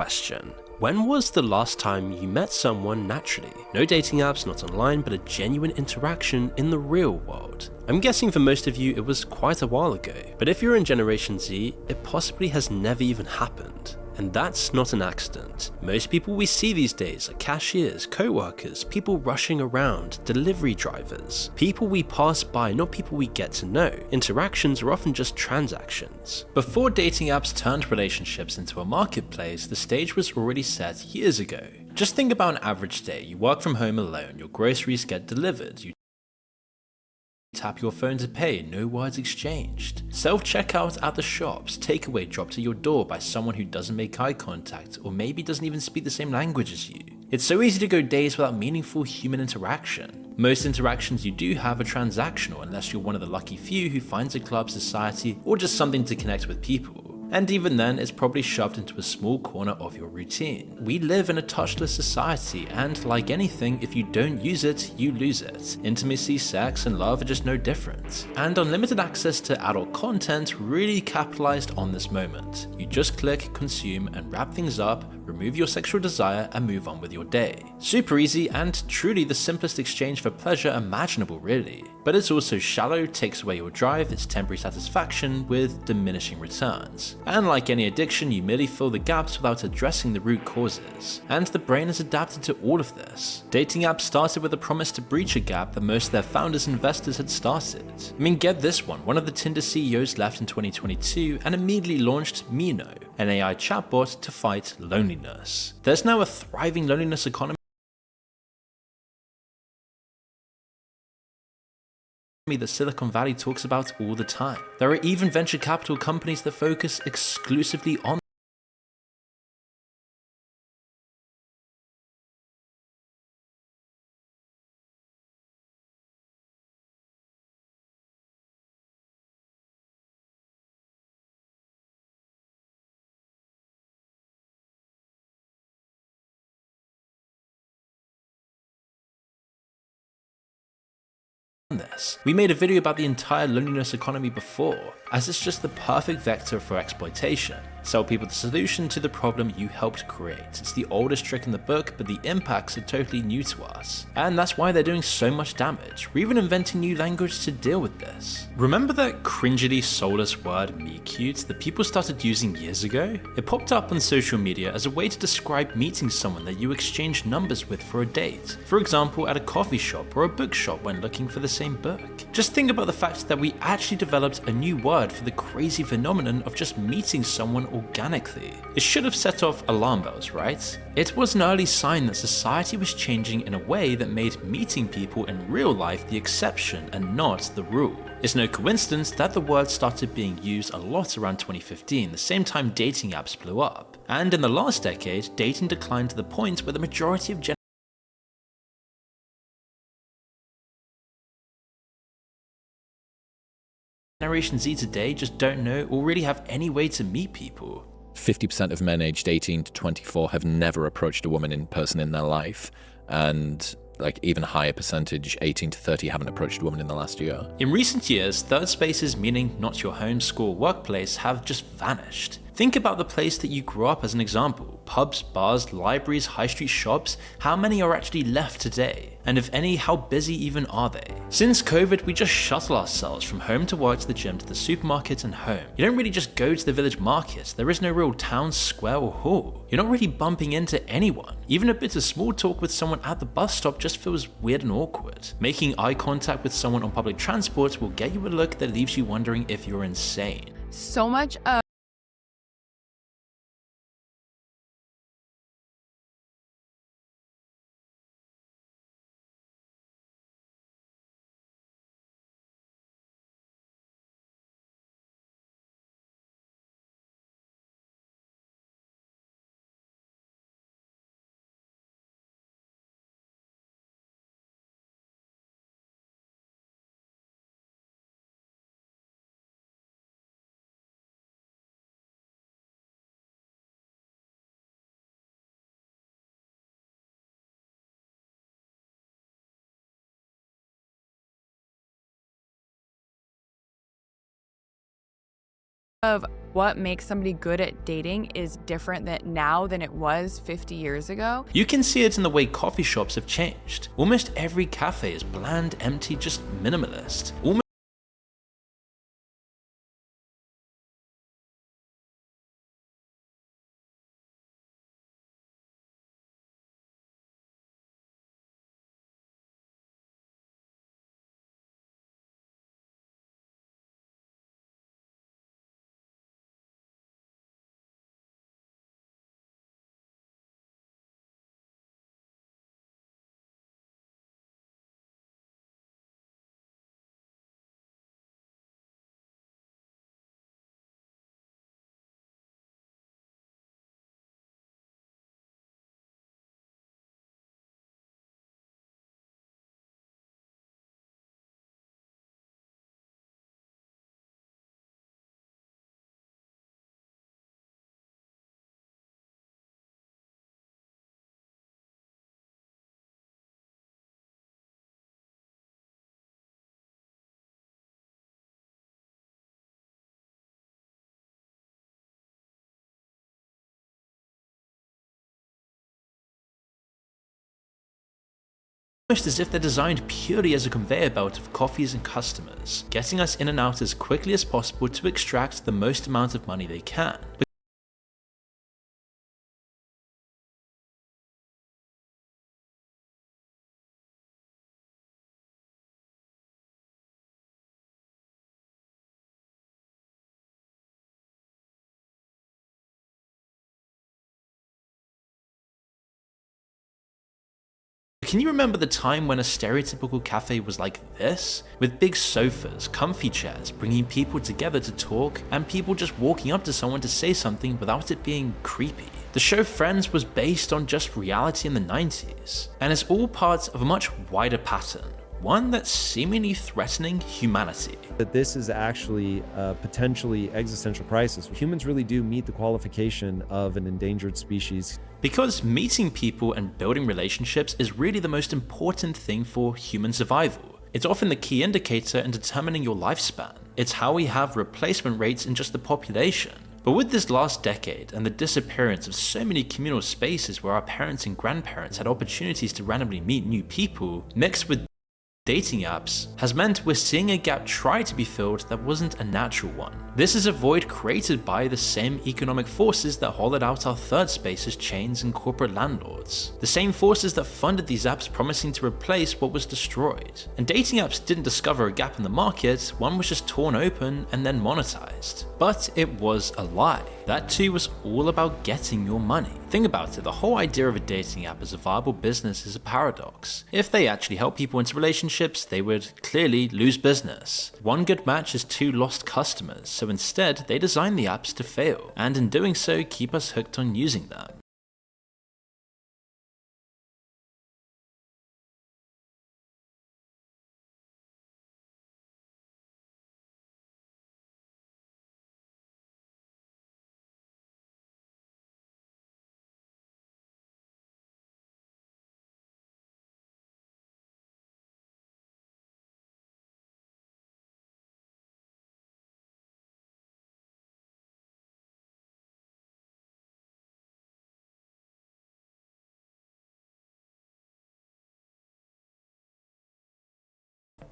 question. When was the last time you met someone naturally? No dating apps, not online, but a genuine interaction in the real world. I'm guessing for most of you it was quite a while ago, but if you're in Generation Z, it possibly has never even happened. And that's not an accident. Most people we see these days are cashiers, co-workers, people rushing around, delivery drivers. People we pass by, not people we get to know. Interactions are often just transactions. Before dating apps turned relationships into a marketplace, the stage was already set years ago. Just think about an average day. You work from home alone, your groceries get delivered, you tap your phone to pay, no words exchanged. Self-checkout at the shops, takeaway dropped to your door by someone who doesn't make eye contact or maybe doesn't even speak the same language as you. It's so easy to go days without meaningful human interaction. Most interactions you do have are transactional unless you're one of the lucky few who finds a club, society, or just something to connect with people. And even then, it's probably shoved into a small corner of your routine. We live in a touchless society, and like anything, if you don't use it, you lose it. Intimacy, sex, and love are just no different. And unlimited access to adult content really capitalized on this moment. You just click, consume, and wrap things up, remove your sexual desire, and move on with your day. Super easy and truly the simplest exchange for pleasure imaginable, really. But it's also shallow, takes away your drive, it's temporary satisfaction with diminishing returns. And like any addiction, you merely fill the gaps without addressing the root causes. And the brain has adapted to all of this. Dating apps started with a promise to breach a gap that most of their founders and investors had started. I mean, get this one of the Tinder CEOs left in 2022 and immediately launched Mino, an AI chatbot to fight loneliness. There's now a thriving loneliness economy that Silicon Valley talks about all the time. There are even venture capital companies that focus exclusively on this. We made a video about the entire loneliness economy before, as it's just the perfect vector for exploitation. Sell people the solution to the problem you helped create. It's the oldest trick in the book, but the impacts are totally new to us. And that's why they're doing so much damage. We're even inventing new language to deal with this. Remember that cringily soulless word "me cute" that people started using years ago? It popped up on social media as a way to describe meeting someone that you exchange numbers with for a date. For example, at a coffee shop or a bookshop when looking for the same book. Just think about the fact that we actually developed a new word for the crazy phenomenon of just meeting someone organically. It should have set off alarm bells, right? It was an early sign that society was changing in a way that made meeting people in real life the exception and not the rule. It's no coincidence that the word started being used a lot around 2015, the same time dating apps blew up. And in the last decade, dating declined to the point where the majority of Generation Z today just don't know or really have any way to meet people. 50% of men aged 18 to 24 have never approached a woman in person in their life, and like even higher percentage, 18 to 30, haven't approached a woman in the last year. In recent years, third spaces, meaning not your home, school, workplace, have just vanished. Think about the place that you grew up as an example. Pubs, bars, libraries, high street shops, how many are actually left today? And if any, how busy even are they? Since COVID, we just shuttle ourselves from home to work to the gym to the supermarket and home. You don't really just go to the village market. There is no real town, square or hall. You're not really bumping into anyone. Even a bit of small talk with someone at the bus stop just feels weird and awkward. Making eye contact with someone on public transport will get you a look that leaves you wondering if you're insane. So much of what makes somebody good at dating is different now than it was 50 years ago. You can see it in the way coffee shops have changed. Almost every cafe is bland, empty, just minimalist. Almost as if they're designed purely as a conveyor belt of coffees and customers, getting us in and out as quickly as possible to extract the most amount of money they can. Can you remember the time when a stereotypical cafe was like this? With big sofas, comfy chairs, bringing people together to talk, and people just walking up to someone to say something without it being creepy. The show Friends was based on just reality in the 90s, and it's all part of a much wider pattern, one that's seemingly threatening humanity. That this is actually a potentially existential crisis. Humans really do meet the qualification of an endangered species. Because meeting people and building relationships is really the most important thing for human survival. It's often the key indicator in determining your lifespan. It's how we have replacement rates in just the population. But with this last decade and the disappearance of so many communal spaces where our parents and grandparents had opportunities to randomly meet new people, mixed with dating apps, has meant we're seeing a gap try to be filled that wasn't a natural one. This is a void created by the same economic forces that hollowed out our third space as chains and corporate landlords. The same forces that funded these apps promising to replace what was destroyed. And dating apps didn't discover a gap in the market, one was just torn open and then monetized. But it was a lie. That too was all about getting your money. Think about it, the whole idea of a dating app as a viable business is a paradox. If they actually help people into relationships, they would clearly lose business. One good match is two lost customers, so instead they design the apps to fail, and in doing so keep us hooked on using them.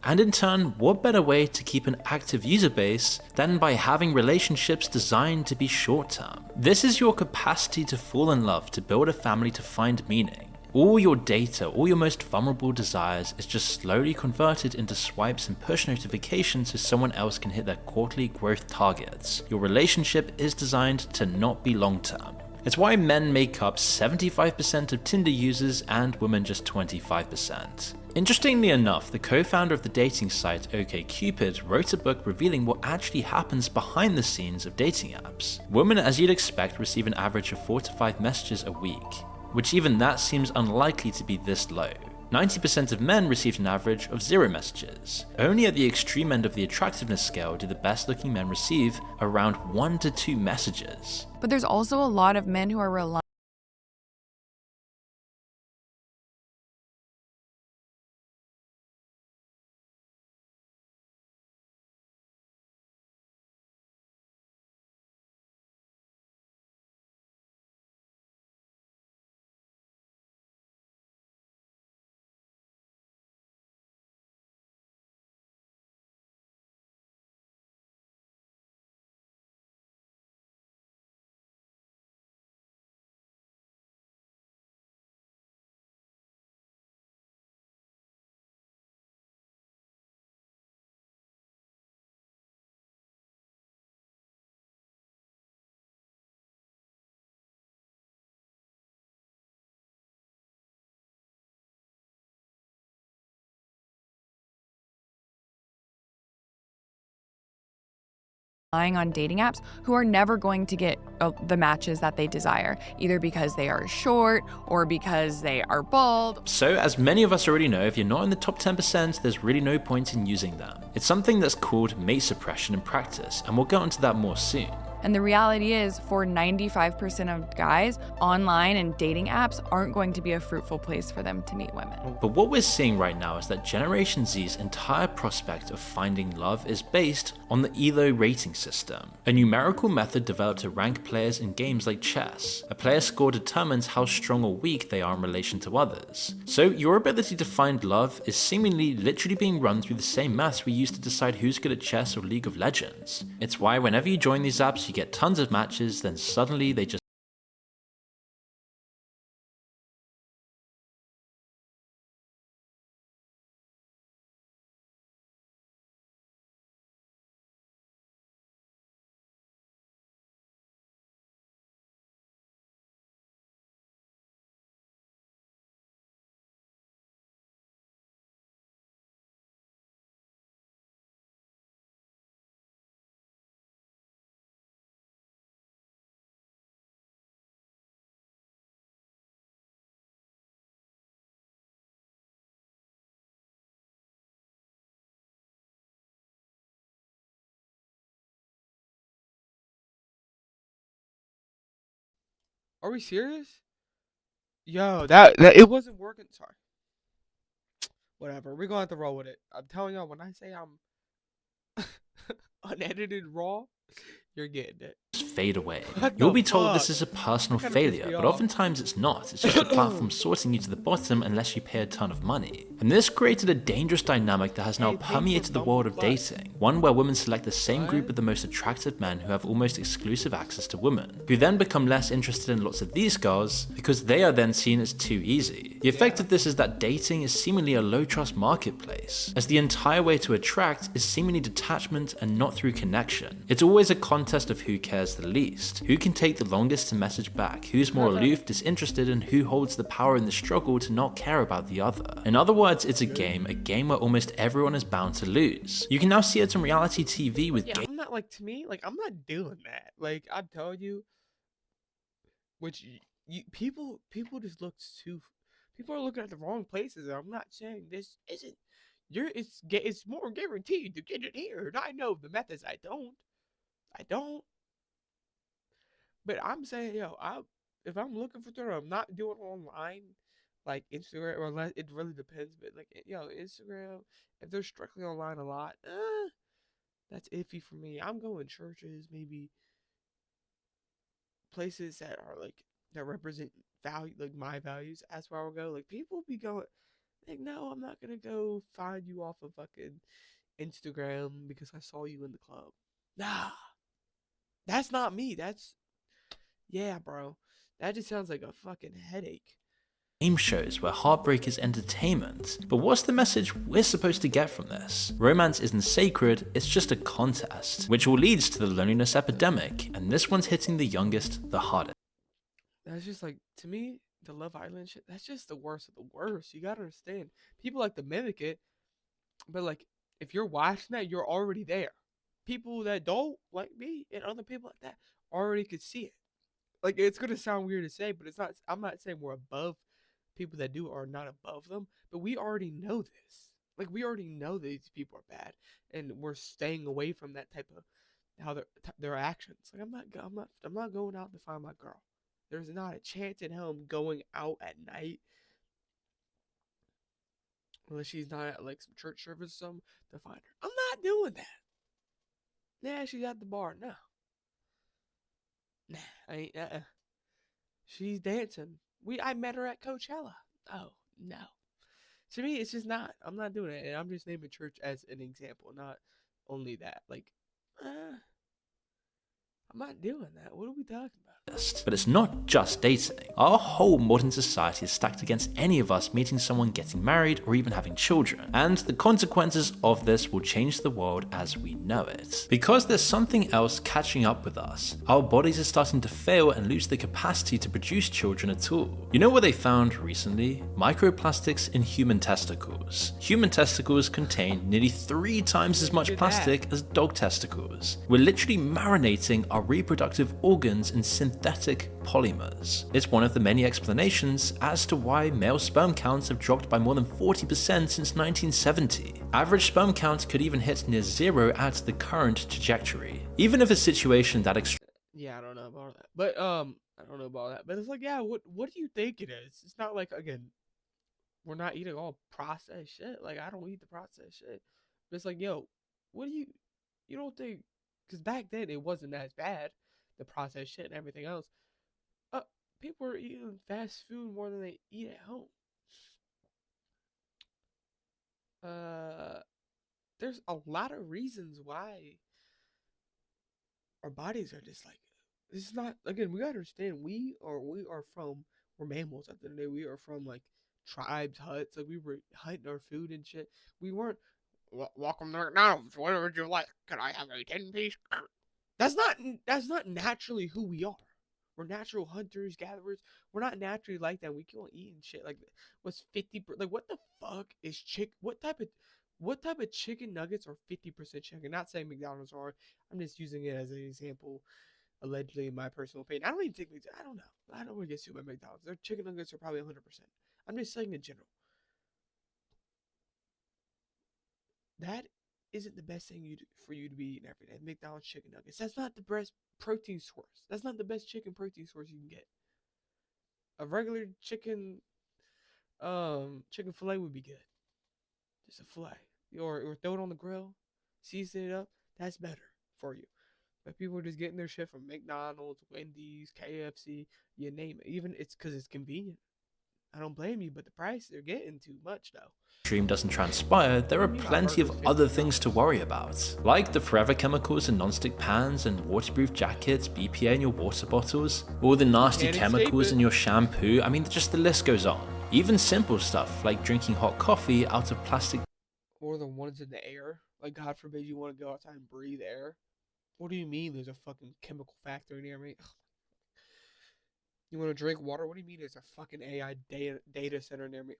And in turn, what better way to keep an active user base than by having relationships designed to be short-term? This is your capacity to fall in love, to build a family, to find meaning. All your data, all your most vulnerable desires is just slowly converted into swipes and push notifications so someone else can hit their quarterly growth targets. Your relationship is designed to not be long-term. It's why men make up 75% of Tinder users and women just 25%. Interestingly enough, the co-founder of the dating site OkCupid wrote a book revealing what actually happens behind the scenes of dating apps. Women, as you'd expect, receive an average of 4 to 5 messages a week, which even that seems unlikely to be this low. 90% of men received an average of 0 messages. Only at the extreme end of the attractiveness scale do the best looking men receive around 1 to 2 messages. But there's also a lot of men who are relying relying on dating apps who are never going to get the matches that they desire, either because they are short or because they are bald. So, as many of us already know, if you're not in the top 10%, there's really no point in using them. It's something that's called mate suppression in practice, and we'll get onto that more soon. And the reality is, for 95% of guys, online and dating apps aren't going to be a fruitful place for them to meet women. But what we're seeing right now is that Generation Z's entire prospect of finding love is based on the ELO rating system, a numerical method developed to rank players in games like chess. A player score determines how strong or weak they are in relation to others. So your ability to find love is seemingly literally being run through the same maths we use to decide who's good at chess or League of Legends. It's why whenever you join these apps, you get tons of matches, then suddenly they just Are we serious? Yo, that it wasn't working. Sorry. Whatever. We're gonna have to roll with it. I'm telling y'all, when I say I'm unedited raw, you're getting it. fade away. What You'll the be told fuck? this is a personal That kinda pissed failure, me but off. oftentimes it's not. It's just the platform sorting you to the bottom unless you pay a ton of money. And this created a dangerous dynamic that has now Hey, pay for permeated the world of bumble dating. One where women select the same group What? of the most attractive men who have almost exclusive access to women, who then become less interested in lots of these girls because they are then seen as too easy. The effect of this is that dating is seemingly a low trust marketplace, as the entire way to attract is seemingly detachment and not through connection. It's always a contest of who cares the least, who can take the longest to message back, who's more aloof, disinterested, and who holds the power in the struggle to not care about the other. In other words, it's a game where almost everyone is bound to lose. You can now see it on reality TV with Yeah, I'm not like, to me, like, I'm not doing that. Like, I tell you, which people just look too. People are looking at the wrong places. And I'm not saying this isn't. It's more guaranteed to get it here. And I know the methods. I don't. But I'm saying, yo, if I'm looking for Twitter, I'm not doing it online, like Instagram, or unless it really depends. But like, yo, Instagram, if they're strictly online a lot, that's iffy for me. I'm going churches, maybe places that are like that represent value, like my values. That's where I'll go. Like people be going, like, no, I'm not gonna go find you off of fucking Instagram because I saw you in the club. Nah, that's not me. That's yeah, bro. That just sounds like a fucking headache. game shows where heartbreak is entertainment. But what's the message we're supposed to get from this? Romance isn't sacred, it's just a contest, which all leads to the loneliness epidemic, and this one's hitting the youngest the hardest. That's just like, to me, the Love Island shit. That's just the worst of the worst. You gotta understand. People like to mimic it, but like, if you're watching that, you're already there. People that don't like me and other people like that already could see it. Like, it's gonna sound weird to say, but it's not. I'm not saying we're above people that do or not above them, but we already know this. Like, we already know that these people are bad, and we're staying away from that type of how their actions. Like, I'm not going out to find my girl. There's not a chance in hell I'm going out at night unless she's not at like some church service or something to find her. I'm not doing that. Yeah, she's at the bar. No, nah, I ain't. She's dancing. I met her at Coachella. Oh no. To me, it's just not. I'm not doing it, and I'm just naming church as an example, not only that. Like, uh, I'm not doing that. What are we talking about? But it's not just dating. Our whole modern society is stacked against any of us meeting someone, getting married, or even having children. And the consequences of this will change the world as we know it. Because there's something else catching up with us. Our bodies are starting to fail and lose the capacity to produce children at all. You know what they found recently? Microplastics in human testicles. Human testicles contain nearly 3 times as much plastic as dog testicles. We're literally marinating our reproductive organs in synthetic polymers. It's one of the many explanations as to why male sperm counts have dropped by more than 40% since 1970. Average sperm count could even hit near zero at the current trajectory. Even if a situation that Yeah, I don't know about that. But I don't know about that. But it's like, yeah, what do you think it is? It's not like, again, we're not eating all processed shit. Like, I don't eat the processed shit. But it's like, yo, what do you don't think, because back then it wasn't as bad, the processed shit and everything else. Uh, People are eating fast food more than they eat at home. There's a lot of reasons why our bodies are just like, this is not, again, we gotta understand, we're mammals at the end of the day. We are from like tribes, huts, like we were hunting our food and shit. We weren't, welcome to McDonald's, what would you like? Can I have a 10-piece? That's not naturally who we are. We're natural hunters, gatherers. We're not naturally like that. We keep on eating shit. Like, what's 50? Like, what the fuck is chick? What type of chicken nuggets are 50% chicken? Not saying McDonald's are. I'm just using it as an example. Allegedly, in my personal opinion, I don't even think I don't know. I don't want to get sued by McDonald's. Their chicken nuggets are probably 100%. I'm just saying in general. That isn't the best thing for you to be eating every day. McDonald's chicken nuggets. That's not the best protein source. That's not the best chicken protein source you can get. A regular chicken fillet would be good. Just a fillet. Or throw it on the grill, season it up. That's better for you. But people are just getting their shit from McDonald's, Wendy's, KFC, you name it. Even it's because it's convenient. I don't blame you, but the price they're getting too much though. Dream doesn't transpire, there are plenty of other things to worry about, like the forever chemicals in non-stick pans and waterproof jackets, BPA in your water bottles, all the nasty chemicals in your shampoo. I mean, just the list goes on. Even simple stuff like drinking hot coffee out of plastic, or the ones in the air. Like, God forbid you want to go outside and breathe air. What do you mean there's a fucking chemical factory near me? You want to drink water? What do you mean there's a fucking AI data center near me?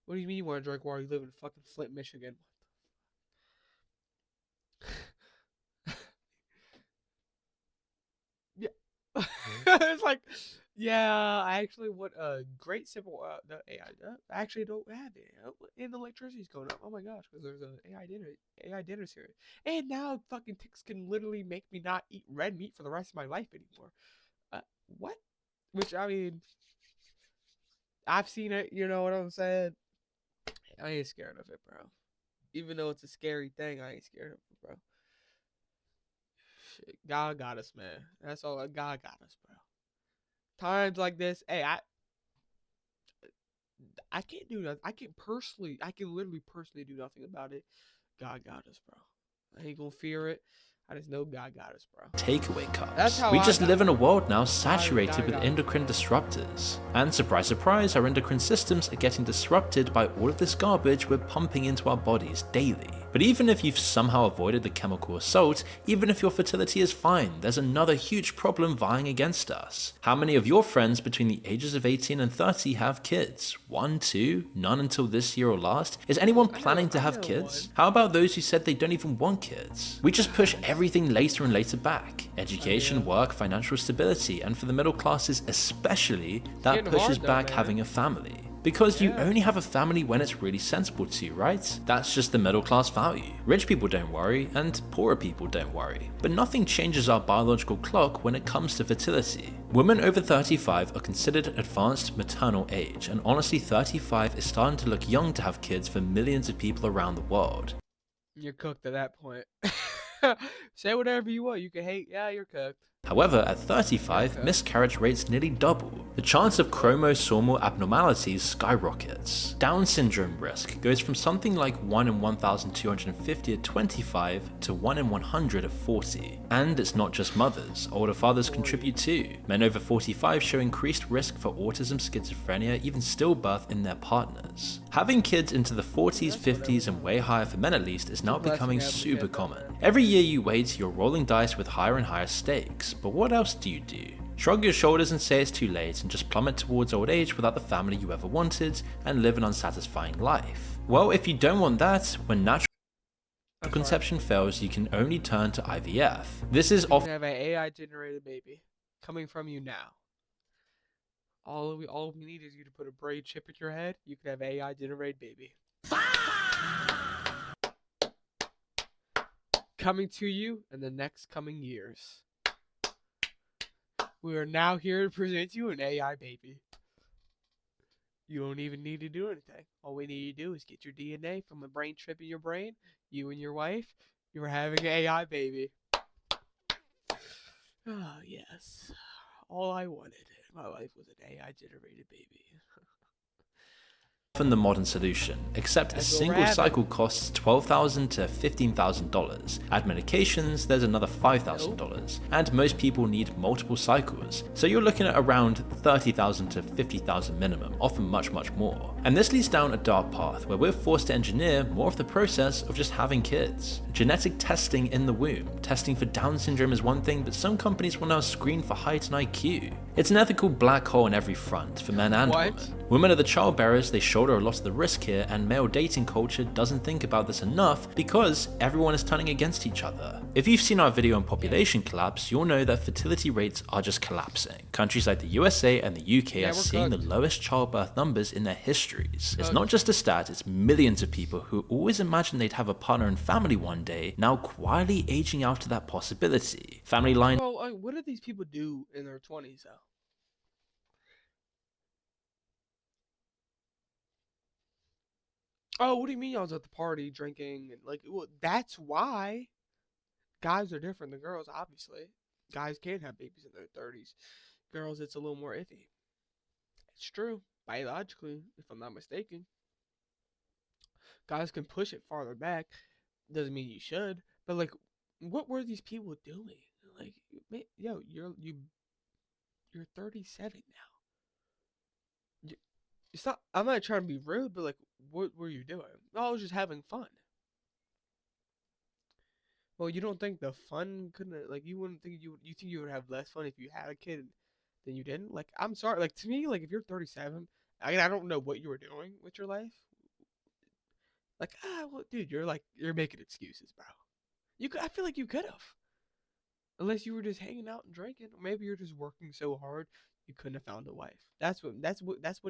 What do you mean you want to drink water? You live in fucking Flint, Michigan. Yeah. It's like, yeah, I actually want a great simple the AI. I actually don't have it. And the electricity's going up. Oh my gosh, because there's an AI dinner series. And now fucking ticks can literally make me not eat red meat for the rest of my life anymore. What? Which, I mean, I've seen it, you know what I'm saying? I ain't scared of it, bro. Even though it's a scary thing, I ain't scared of it, bro. Shit, God got us, man. That's all. God got us, bro. Times like this, hey, I can't do nothing. I can literally personally do nothing about it. God got us, bro. I ain't gonna fear it. I just know God got us, bro. Takeaway cups. We just live in a world now saturated with endocrine disruptors. And surprise, surprise, our endocrine systems are getting disrupted by all of this garbage we're pumping into our bodies daily. But even if you've somehow avoided the chemical assault, even if your fertility is fine, there's another huge problem vying against us. How many of your friends between the ages of 18 and 30 have kids? 1, 2, none until this year or last? Is anyone planning to have kids? How about those who said they don't even want kids? We just push everything later and later back. Education, work, financial stability, and for the middle classes especially, that pushes back having a family. Because you only have a family when it's really sensible to you, right? That's just the middle class value. Rich people don't worry, and poorer people don't worry. But nothing changes our biological clock when it comes to fertility. Women over 35 are considered advanced maternal age, and honestly 35 is starting to look young to have kids for millions of people around the world. You're cooked at that point. Say whatever you want. You can hate. Yeah, you're cooked. However, at 35, miscarriage rates nearly double. the chance of chromosomal abnormalities skyrockets. Down syndrome risk goes from something like 1 in 1,250 at 25 to 1 in 100 at 40. And it's not just mothers, older fathers contribute too. Men over 45 show increased risk for autism, schizophrenia, even stillbirth in their partners. Having kids into the 40s, 50s, and way higher for men at least is now becoming super common. Every year you wait, you're rolling dice with higher and higher stakes, but what else do you do? Shrug your shoulders and say it's too late and just plummet towards old age without the family you ever wanted and live an unsatisfying life. Well, if you don't want that, when natural conception fails, you can only turn to IVF. This is You can have an AI generated baby coming from you now. All we need is you to put a brain chip in your head. You can have AI generated baby. Coming to you in the next coming years. We are now here to present you an AI baby. You don't even need to do anything. All we need to do is get your DNA from a brain chip in your brain. You and your wife, you're having an AI baby. Oh, yes. All I wanted in my life was an AI generated baby. often the modern solution, except a single cycle costs $12,000 to $15,000. Add medications, there's another $5,000, and most people need multiple cycles, so you're looking at around $30,000 to $50,000 minimum, often much more. And this leads down a dark path where we're forced to engineer more of the process of just having kids. Genetic testing in the womb. Testing for Down syndrome is one thing, but some companies will now screen for height and IQ. It's an ethical black hole on every front for men and women. Women are the child bearers, they shoulder a lot of the risk here, and male dating culture doesn't think about this enough because everyone is turning against each other. If you've seen our video on population collapse, you'll know that fertility rates are just collapsing. Countries like the USA and the UK are seeing the lowest childbirth numbers in their histories. It's not just a stat, it's millions of people who always imagined they'd have a partner and family one day, now quietly aging out to that possibility. Family line. Well, what did these people do in their 20s though? Oh, what do you mean y'all was at the party drinking and like? Well, that's why guys are different than girls. Obviously, guys can't have babies in their 30s. Girls, it's a little more iffy. It's true biologically, if I'm not mistaken. Guys can push it farther back. Doesn't mean you should, but like, what were these people doing? Like, yo, you're 37 now. It's not. I'm not trying to be rude, but like, what were you doing? No, I was just having fun. Well, you don't think the fun couldn't like you wouldn't think you think you would have less fun if you had a kid than you didn't? Like, I'm sorry. Like to me, like if you're 37, I don't know what you were doing with your life. Like, well, dude, you're making excuses, bro. I feel like you could have. Unless you were just hanging out and drinking, or maybe you're just working so hard you couldn't have found a wife. That's what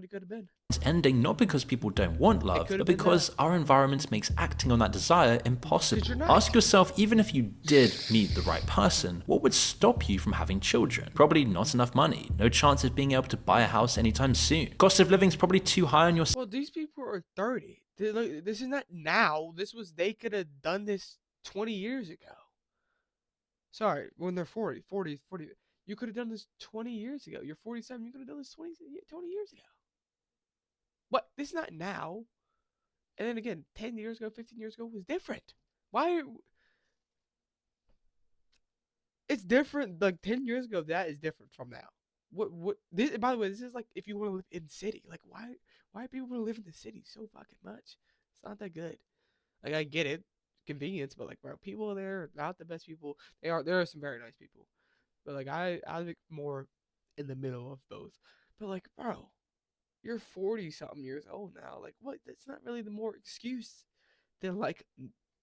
it could have been. It's ending not because people don't want love, but because our environment makes acting on that desire impossible. Ask yourself, even if you did meet the right person, what would stop you from having children? Probably not enough money, no chance of being able to buy a house anytime soon. Cost of living is probably too high on your. Well, these people are 30. This is not now. They could have done this 20 years ago. Sorry, when they're 40. You could have done this 20 years ago. You're 47. You could have done this 20 years ago. But this is not now. And then again, 10 years ago, 15 years ago was different. Why? It's different. Like 10 years ago, that is different from now. What? This, by the way, this is like if you want to live in city. Like why people want to live in the city so fucking much? It's not that good. Like I get it, convenience, but like bro, people there are not the best people. There are some very nice people. But like I think more in the middle of both. But like, bro, you're 40 something years old now. Like what? That's not really the more excuse than like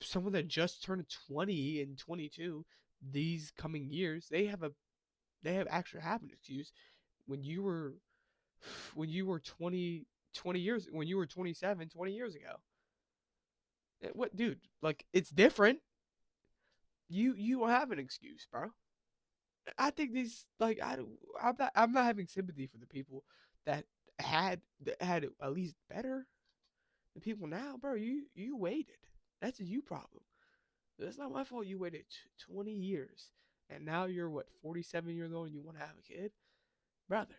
someone that just turned 20 and 22 these coming years. They have actually have an excuse. When you were 20 years when you were 27 20 years ago. What, dude? Like it's different. You have an excuse, bro. I think these like I'm not having sympathy for the people that had at least better than people now, bro. You waited. That's a you problem. It's not my fault you waited 20 years and now you're what 47 years old and you want to have a kid, brother.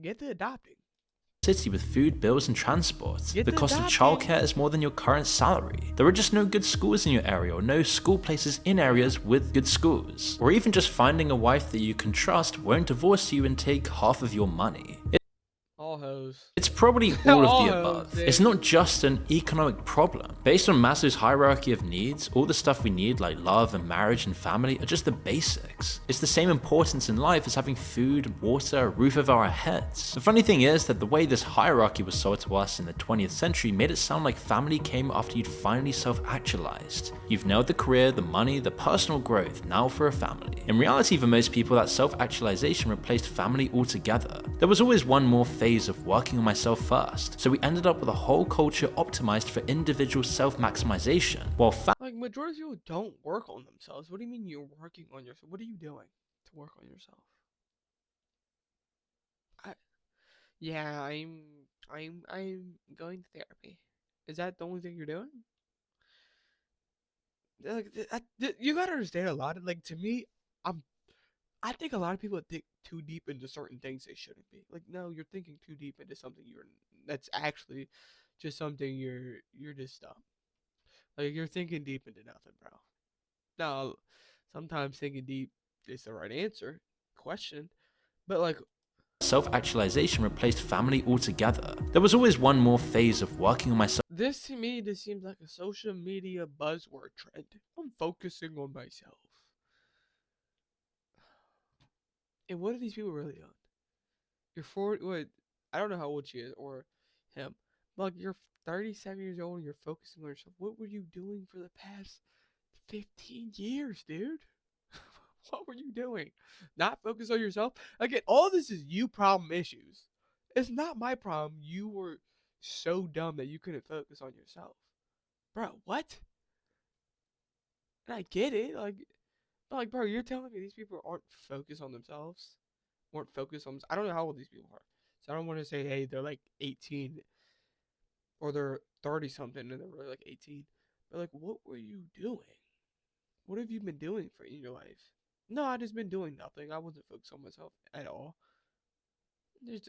Get to adopting. city with food, bills, and transport. Get The the cost of adopting. childcare is more than your current salary. There are just no good schools in your area, or no school places in areas with good schools. Or even just finding a wife that you can trust won't divorce you and take half of your money. All hoes. It's probably all of All the hoes, above. dude. It's not just an economic problem. Based on Maslow's hierarchy of needs, all the stuff we need like love and marriage and family are just the basics. It's the same importance in life as having food, water, a roof over our heads. The funny thing is that the way this hierarchy was sold to us in the 20th century made it sound like family came after you'd finally self-actualized. You've nailed the career, the money, the personal growth, now for a family. In reality, for most people, that self-actualization replaced family altogether. There was always one more phase of working on myself first, so we ended up with a whole culture optimized for individual self-maximization, while Like, majority of people don't work on themselves. What do you mean you're working on yourself? What are you doing to work on yourself? Yeah, I'm going to therapy. Is that the only thing you're doing? Like, you gotta understand a lot of, like, to me, I think a lot of people think too deep into certain things they shouldn't be. Like, no, you're thinking too deep into something that's actually just something you're just dumb. Like, you're thinking deep into nothing, bro. Now, sometimes thinking deep is the right answer, question, but like, self-actualization replaced family altogether. There was always one more phase of working on myself this to me, this seems like a social media buzzword trend. I'm focusing on myself. And what are these people really on? You're 40, what? I don't know how old she is or him. But like, you're 37 years old and you're focusing on yourself. What were you doing for the past 15 years, dude? What were you doing? Not focus on yourself? Again, all this is you problem issues. It's not my problem. You were so dumb that you couldn't focus on yourself. Bro, what? And I get it. Like, bro, you're telling me these people aren't focused on themselves? Weren't focused on. I don't know how old these people are. So I don't want to say, hey, they're like 18 or they're 30 something and they're really like 18. But like, what were you doing? What have you been doing for in your life? No, I just been doing nothing. I wasn't focused on myself at all.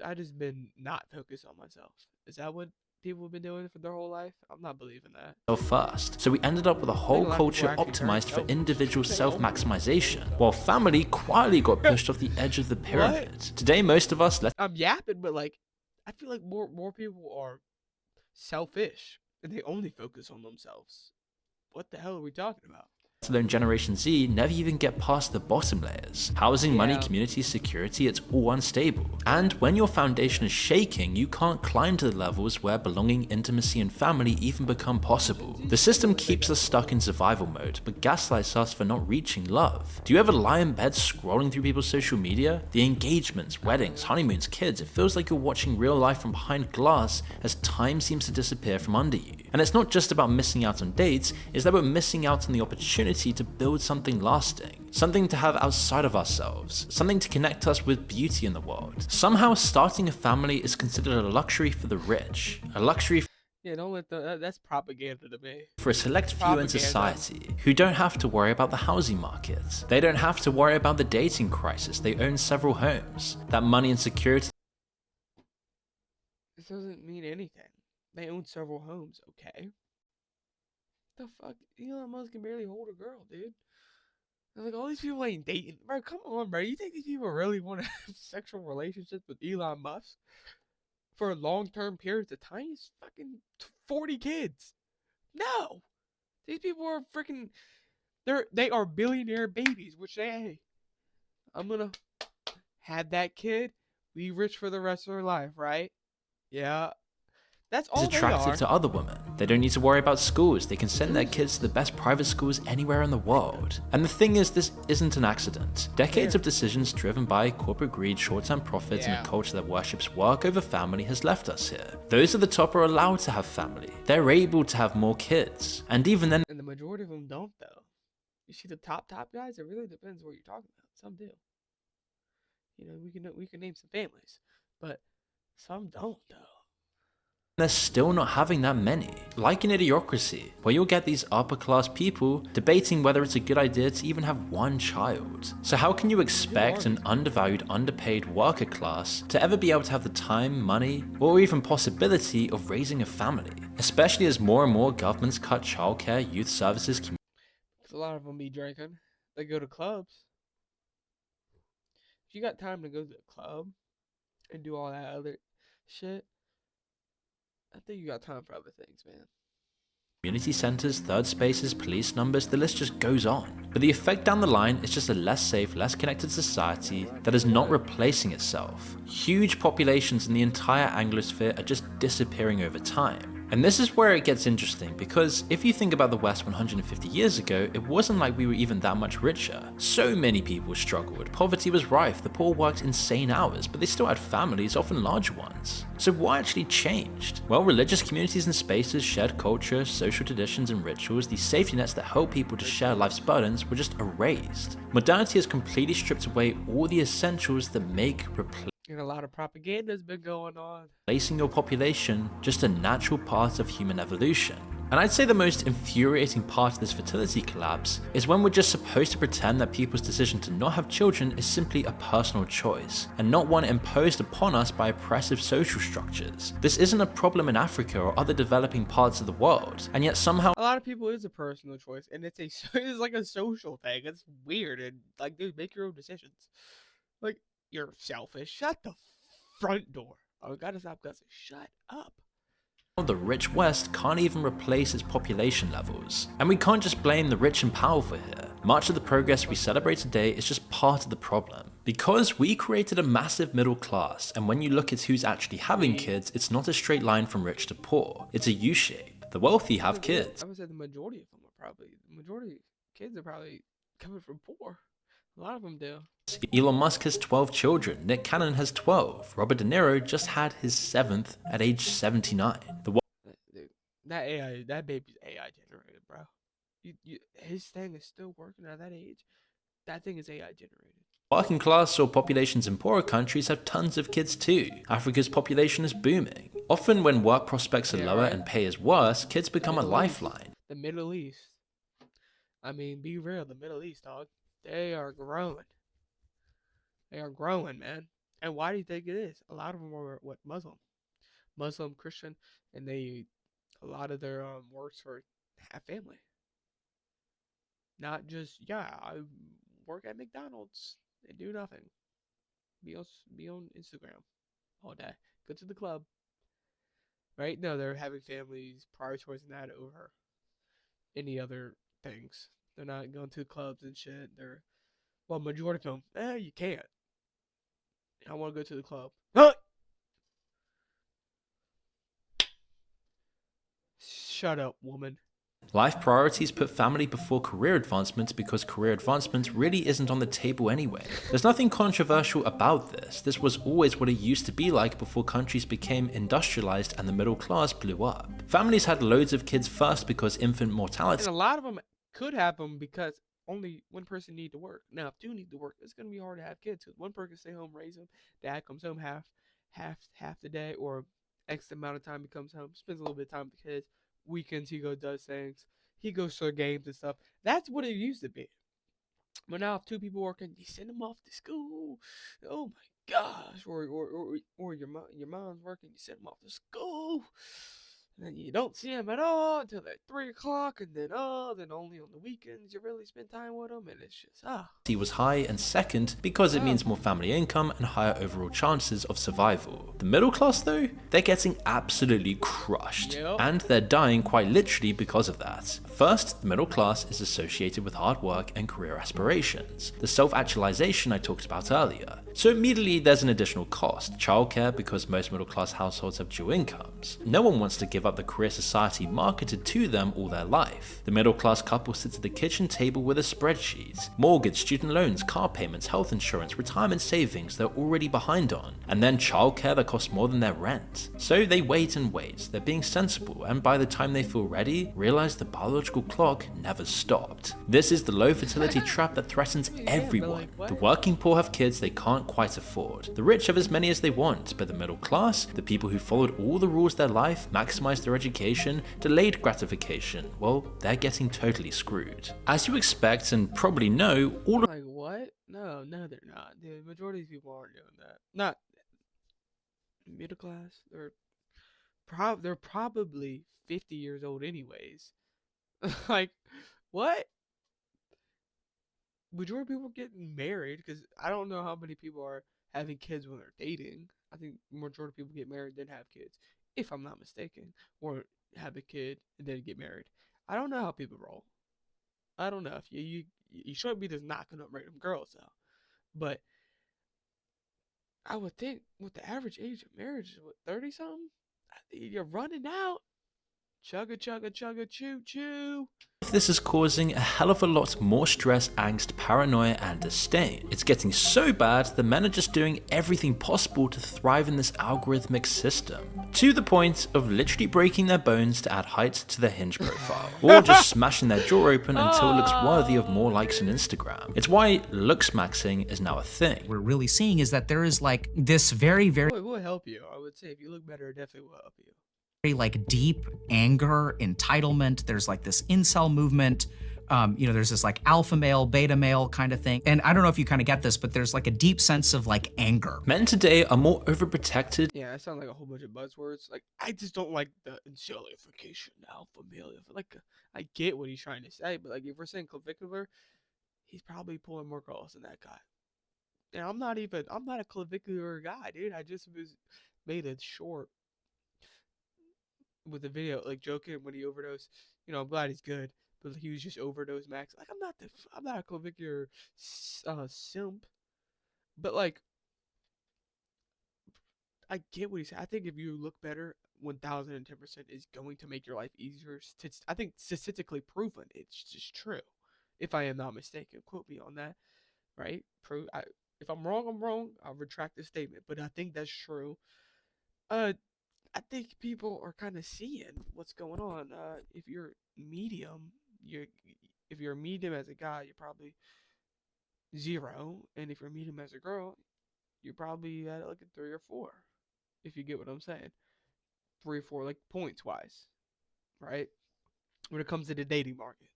I just been not focused on myself. Is that what people have been doing for their whole life? I'm not believing that. first, so we ended up with a whole a lot of people culture are actually very optimized for selfish. individual They self-maximization, while family quietly got pushed off the edge of the pyramid. Today, most of us, I'm yapping, but like, I feel like more people are selfish and they only focus on themselves. What the hell are we talking about? let alone Generation Z, never even get past the bottom layers. Housing, money, Yeah. community, security, it's all unstable. And when your foundation is shaking, you can't climb to the levels where belonging, intimacy, and family even become possible. The system keeps us stuck in survival mode, but gaslights us for not reaching love. Do you ever lie in bed scrolling through people's social media? The engagements, weddings, honeymoons, kids, it feels like you're watching real life from behind glass as time seems to disappear from under you. And it's not just about missing out on dates, it's that we're missing out on the opportunity to build something lasting, something to have outside of ourselves, something to connect us with beauty in the world. Somehow starting a family is considered a luxury for the rich, a luxury Yeah, don't let that's propaganda to me. for a select few in Propaganda. society who don't have to worry about the housing market. They don't have to worry about the dating crisis. They own several homes. That money and security This doesn't mean anything. They own several homes, okay? The fuck? Elon Musk can barely hold a girl, dude. And like, all these people ain't dating. Bro, come on, bro. You think these people really want to have sexual relationships with Elon Musk for long-term periods of time? He's fucking 40 kids. No. These people are freaking... They are billionaire babies, which they, hey, I'm gonna have that kid, be rich for the rest of their life, right? Yeah. That's all they attractive are. to other women. They don't need to worry about schools. They can send their kids to the best private schools anywhere in the world. And the thing is, this isn't an accident. Decades of decisions driven by corporate greed, short-term profits, and a culture that worships work over family has left us here. Those at the top are allowed to have family. They're able to have more kids. And even then, And the majority of them don't, though. You see the top guys, it really depends what you're talking about. Some do. You know, we can name some families, but some don't, though. they're still not having that many. Like an idiocracy, where you'll get these upper class people debating whether it's a good idea to even have one child. So how can you expect an undervalued, underpaid worker class to ever be able to have the time, money, or even possibility of raising a family? Especially as more and more governments cut childcare, youth services, A lot of them be drinking. They go to clubs. If you got time to go to the club and do all that other shit, I think you got time for other things, man. community centers, third spaces, police numbers, the list just goes on. But the effect down the line is just a less safe, less connected society that is not replacing itself. Huge populations in the entire Anglosphere are just disappearing over time. And this is where it gets interesting, because if you think about the West 150 years ago, it wasn't like we were even that much richer. So many people struggled, poverty was rife, the poor worked insane hours, but they still had families, often large ones. So what actually changed? Well, religious communities and spaces, shared culture, social traditions and rituals, these safety nets that help people to share life's burdens were just erased. Modernity has completely stripped away all the essentials that make And a lot of propaganda's been going on. replacing your population just a natural part of human evolution. And I'd say the most infuriating part of this fertility collapse is when we're just supposed to pretend that people's decision to not have children is simply a personal choice, and not one imposed upon us by oppressive social structures. This isn't a problem in Africa or other developing parts of the world, and yet somehow A lot of people is a personal choice, and it's it's like a social thing. It's weird, and like, dude, make your own decisions. Like, you're selfish. Shut the front door. Oh, gotta stop cussing. Shut up. the rich West can't even replace its population levels. And we can't just blame the rich and powerful here. Much of the progress we celebrate today is just part of the problem. Because we created a massive middle class, and when you look at who's actually having kids, it's not a straight line from rich to poor. It's a U-shape. The wealthy have kids. I would say the majority of them are probably, the majority of kids are probably coming from poor. A lot of them do. Elon Musk has 12 children, Nick Cannon has 12, Robert De Niro just had his 7th at age 79. Dude, that AI, that baby's AI generated, bro. His thing is still working at that age. That thing is AI generated. Working class or populations in poorer countries have tons of kids too. Africa's population is booming. Often when work prospects are lower and pay is worse, kids become a lifeline. The Middle East. I mean, be real, the Middle East, dog. They are growing. They are growing, man. And why do you think it is? A lot of them are what, Muslim, Christian, and a lot of their works for have family. Not just, yeah, I work at McDonald's and do nothing. Be on Instagram all day. Go to the club. Right? No, they're having families, prioritizing that over any other things. They're not going to clubs and shit. They're, well, majority of them, you can't. I want to go to the club. Shut up, woman. Life priorities put family before career advancement because career advancement really isn't on the table anyway. There's nothing controversial about this. This was always what it used to be like before countries became industrialized and the middle class blew up. Families had loads of kids first because infant mortality. And a lot of them could have them because only one person need to work. Now, if two need to work, it's gonna be hard to have kids. Cause one person stay home, raise them. Dad comes home half the day, or X amount of time he comes home, spends a little bit of time with the kids. Weekends he does things. He goes to games and stuff. That's what it used to be. But now, if two people working, you send them off to school. Oh my gosh! Or your mom's working, you send them off to school. And then you don't see them at all until they're 3 o'clock, and then only on the weekends you really spend time with them, and it's just He was high, and second, because it means more family income and higher overall chances of survival. The middle class though, they're getting absolutely crushed, and they're dying quite literally because of that. First, the middle class is associated with hard work and career aspirations, the self-actualization I talked about earlier. So immediately there's an additional cost, childcare, because most middle class households have dual incomes. No one wants to give up the career society marketed to them all their life. The middle class couple sits at the kitchen table with a spreadsheet. Mortgage, student loans, car payments, health insurance, retirement savings they're already behind on, and then childcare that costs more than their rent. So they wait and wait, they're being sensible, and by the time they feel ready, realize the biological clock never stopped. This is the low fertility trap that threatens everyone. The working poor have kids they can't can't quite afford. The rich have as many as they want, but the middle class, the people who followed all the rules of their life, maximized their education, delayed gratification, well, they're getting totally screwed. As you expect and probably know, all of Like what? No, they're not. The majority of people aren't doing that. Not middle class. They're probably 50 years old anyways. Like what? Majority of people are getting married because I don't know how many people are having kids when they're dating. I think majority of people get married then have kids, if I'm not mistaken, or have a kid and then get married. I don't know how people roll. I don't know if you shouldn't be just knocking up random girls though. But I would think with the average age of marriage is what 30 something. You're running out. Chugga chugga chugga choo choo. this is causing a hell of a lot more stress, angst, paranoia, and disdain. It's getting so bad that men are just doing everything possible to thrive in this algorithmic system, to the point of literally breaking their bones to add height to their Hinge profile, or just smashing their jaw open until it looks worthy of more likes on Instagram. It's why looks maxing is now a thing. We're really seeing is that there is like this very, very It will help you. I would say if you look better, it definitely will help you. like deep anger, entitlement. There's like this incel movement. There's this like alpha male, beta male kind of thing. And I don't know if you kind of get this, but there's like a deep sense of like anger. Men today are more overprotected. Yeah, that sounds like a whole bunch of buzzwords. Like, I just don't like the Incelfication alpha male. Like, I get what he's trying to say, but like, if we're saying clavicular, he's probably pulling more girls than that guy. And I'm not a clavicular guy, dude. I just made a short with a video, like joking when he overdosed. I'm glad he's good, but he was just overdose max. Like, I'm not a clavicular simp, but like, I get what he's saying. I think if you look better, 1010% is going to make your life easier. I think statistically proven. It's just true. If I am not mistaken, quote me on that. Right? If I'm wrong, I'm wrong. I'll retract this statement, but I think that's true. I think people are kind of seeing what's going on. If you're medium, if you're medium as a guy, you're probably 0, and if you're medium as a girl, you're probably at like a 3 or 4. If you get what I'm saying, 3 or 4, like points wise, right? When it comes to the dating market.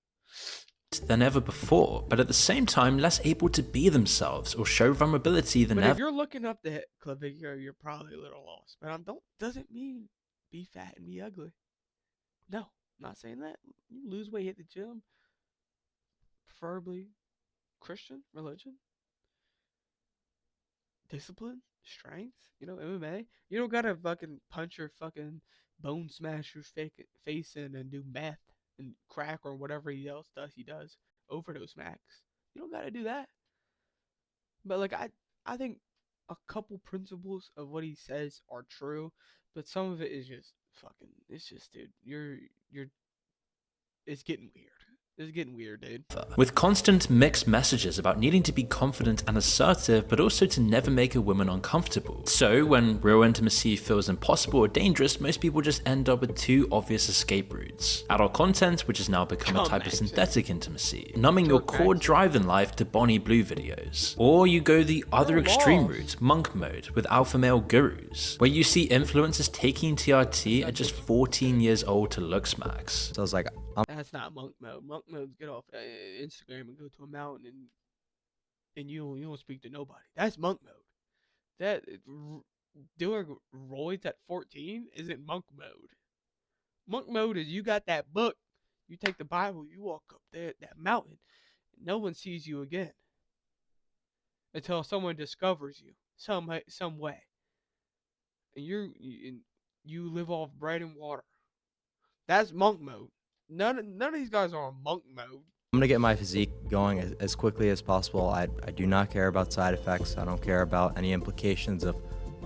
Than ever before, but at the same time less able to be themselves or show vulnerability than But ever. if you're looking up the clavicular, you're probably a little lost. But doesn't mean be fat and be ugly. No, not saying that. You lose weight, hit the gym. Preferably Christian religion, discipline, strength. MMA. You don't gotta fucking punch your fucking bone smasher's face in and do meth and crack or whatever else he does. Overdose max. You don't gotta do that. But like I think a couple principles of what he says are true, but some of it is just fucking. It's just, dude, it's getting weird. It's getting weird, dude. With constant mixed messages about needing to be confident and assertive, but also to never make a woman uncomfortable. So when real intimacy feels impossible or dangerous, most people just end up with 2 obvious escape routes. Adult content, which has now become a type of synthetic intimacy, numbing your core drive in life to Bonnie Blue videos. Or you go the other extreme route, monk mode, with alpha male gurus, where you see influencers taking TRT at just 14 years old to looks max. So I was like, That's not monk mode. Monk mode's get off Instagram and go to a mountain and you don't speak to nobody. That's monk mode. That doing roids at 14 isn't monk mode. Monk mode is you got that book, you take the Bible, you walk up there that mountain, and no one sees you again until someone discovers you some way, and you live off bread and water. That's monk mode. None of these guys are on monk mode. I'm gonna get my physique going as quickly as possible. I do not care about side effects. I don't care about any implications of,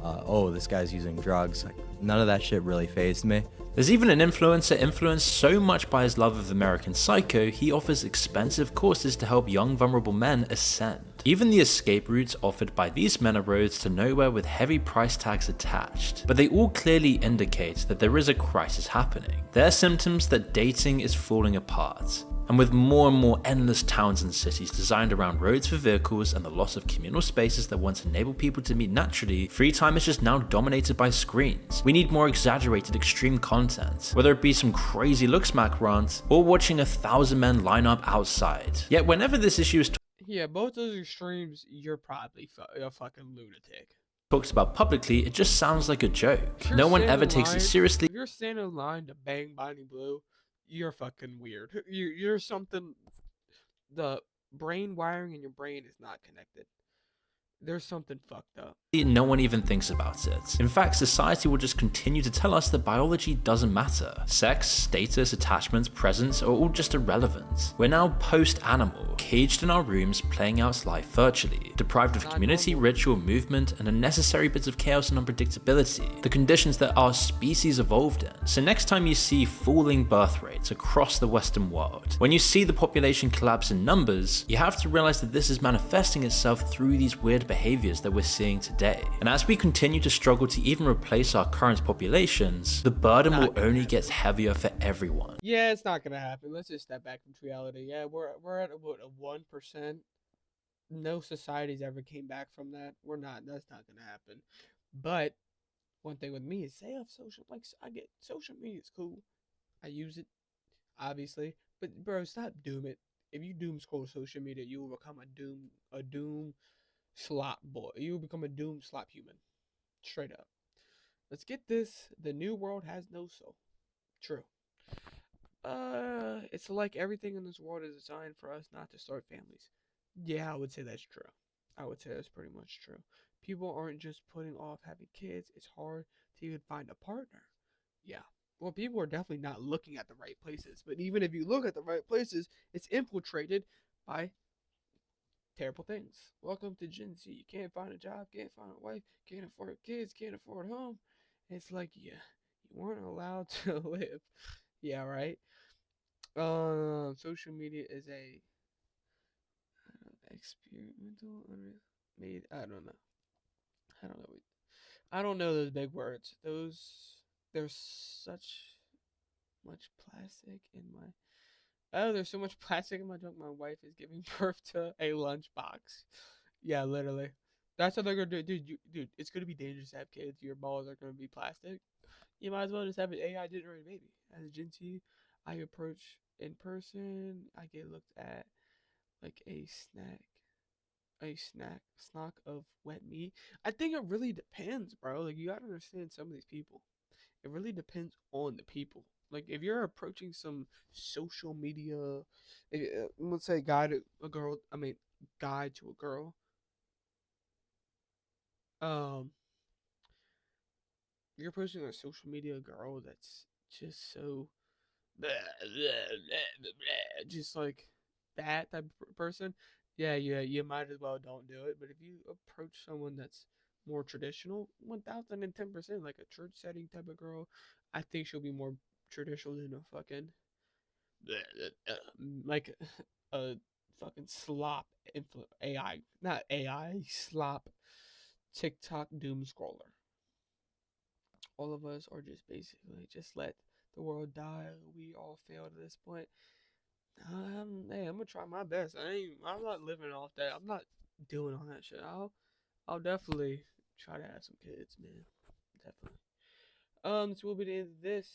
oh, this guy's using drugs. Like, none of that shit really fazed me. There's even an influencer influenced so much by his love of American Psycho, he offers expensive courses to help young vulnerable men ascend. Even the escape routes offered by these men are roads to nowhere with heavy price tags attached, but they all clearly indicate that there is a crisis happening. There are symptoms that dating is falling apart. And with more and more endless towns and cities designed around roads for vehicles and the loss of communal spaces that once enabled people to meet naturally, free time is just now dominated by screens. We need more exaggerated extreme content, whether it be some crazy look smack rant or watching 1,000 men line up outside. Yet whenever this issue is Yeah, both those extremes, you're probably a fucking lunatic. talked about publicly, it just sounds like a joke. If you're No one standing ever in takes it line- seriously. If you're standing in line to bang Bonnie Blue, you're fucking weird. You're something. The brain wiring in your brain is not connected. There's something fucked up. No one even thinks about it. In fact, society will just continue to tell us that biology doesn't matter. Sex, status, attachments, presence are all just irrelevant. We're now post-animal, caged in our rooms playing out life virtually, deprived of Not community, normal. ritual, movement, and unnecessary bits of chaos and unpredictability, the conditions that our species evolved in. So next time you see falling birth rates across the Western world, when you see the population collapse in numbers, you have to realize that this is manifesting itself through these weird behaviors that we're seeing today. And as we continue to struggle to even replace our current populations, the burden Not will gonna only happen. get heavier for everyone. Yeah, it's not gonna happen. Let's just step back from reality. Yeah, we're at about a 1%. No societies ever came back from that. We're not. That's not gonna happen. But one thing with me is say of social, like I get social media is cool. I use it, obviously, but bro, stop doom it. If you doom scroll social media, you will become a doom slop boy. You will become a doom slop human. Straight up. Let's get this. The new world has no soul. True. It's like everything in this world is designed for us not to start families. Yeah, I would say that's true. I would say that's pretty much true. People aren't just putting off having kids. It's hard to even find a partner. Yeah. Well, people are definitely not looking at the right places. But even if you look at the right places, it's infiltrated by terrible things. Welcome to Gen Z. You can't find a job, can't find a wife, can't afford kids, can't afford a home. It's like, yeah, you weren't allowed to live. Yeah, right. Social media is a experimental, made. I don't know. I don't know. I don't know those big words. There's such much plastic in my. Oh, there's so much plastic in my junk. My wife is giving birth to a lunchbox. Yeah, literally. That's what they're gonna do, dude. It's gonna be dangerous to have kids. Your balls are gonna be plastic. You might as well just have an AI generated baby. As a Gen Z, I approach in person. I get looked at like a snack of wet meat. I think it really depends, bro. Like you gotta understand some of these people. It really depends on the people. Like if you're approaching some social media, let's say guy to a girl. I mean, guy to a girl. Um, you're approaching a social media girl that's just so just like that type of person, yeah, you might as well don't do it. But if you approach someone that's more traditional, 1010%, like a church setting type of girl, I think she'll be more traditional than a fucking like a fucking slop AI, not AI, slop TikTok doom scroller. All of us are just basically just let the world die. We all fail to this point. Hey, I'm gonna try my best. I'm not living off that. I'm not doing all that shit. I'll definitely try to have some kids, man. Definitely. This will be the end of this.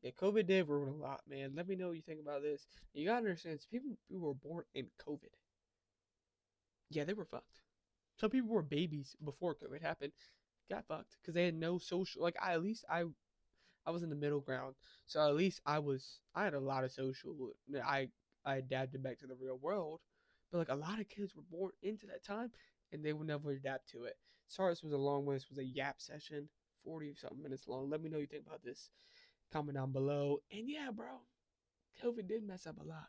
Yeah, COVID did ruin a lot, man. Let me know what you think about this. You gotta understand, people who were born in COVID, yeah, they were fucked. Some people were babies before COVID happened, got fucked because they had no social. Like I was in the middle ground, so at least I had a lot of social. I adapted back to the real world, but like a lot of kids were born into that time and they would never adapt to it. Sorry, this was a long one. This was a yap session, 40 something minutes long. Let me know what you think about this. Comment down below. And yeah, bro, COVID did mess up a lot.